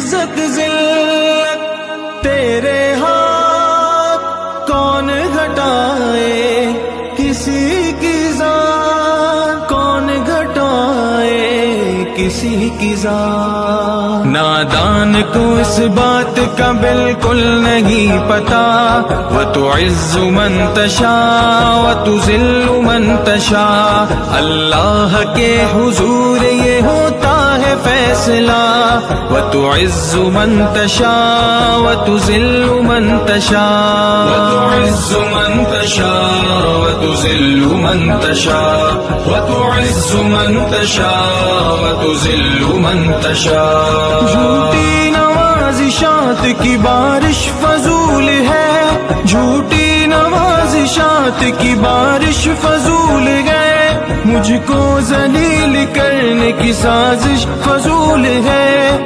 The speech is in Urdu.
عزت ذلت تیرے ہاتھ کون گھٹائے، کسی کی ذات کون گھٹائے کسی کی ذات۔ نادان کو اس بات کا بالکل نہیں پتا، وَتُعِزُّ مَن تَشَاءُ وَتُذِلُّ مَن تَشَاءُ، اللہ کے حضور یہ ہوتا ہے فیصلہ، وَتُعِزُّ مَن تَشَاءُ وَتُذِلُّ مَن تَشَاءُ، وَتُعِزُّ مَن تَشَاءُ وَتُذِلُّ مَن تَشَاءُ، وَتُعِزُّ مَن تَشَاءُ وَتُذِلُّ مَن تَشَاءُ۔ جھوٹی نوازشات کی بارش فضول ہے، جھوٹی نوازشات کی بارش فضول ہے، مجھ کو ذلیل کرنے کی سازش فضول ہے،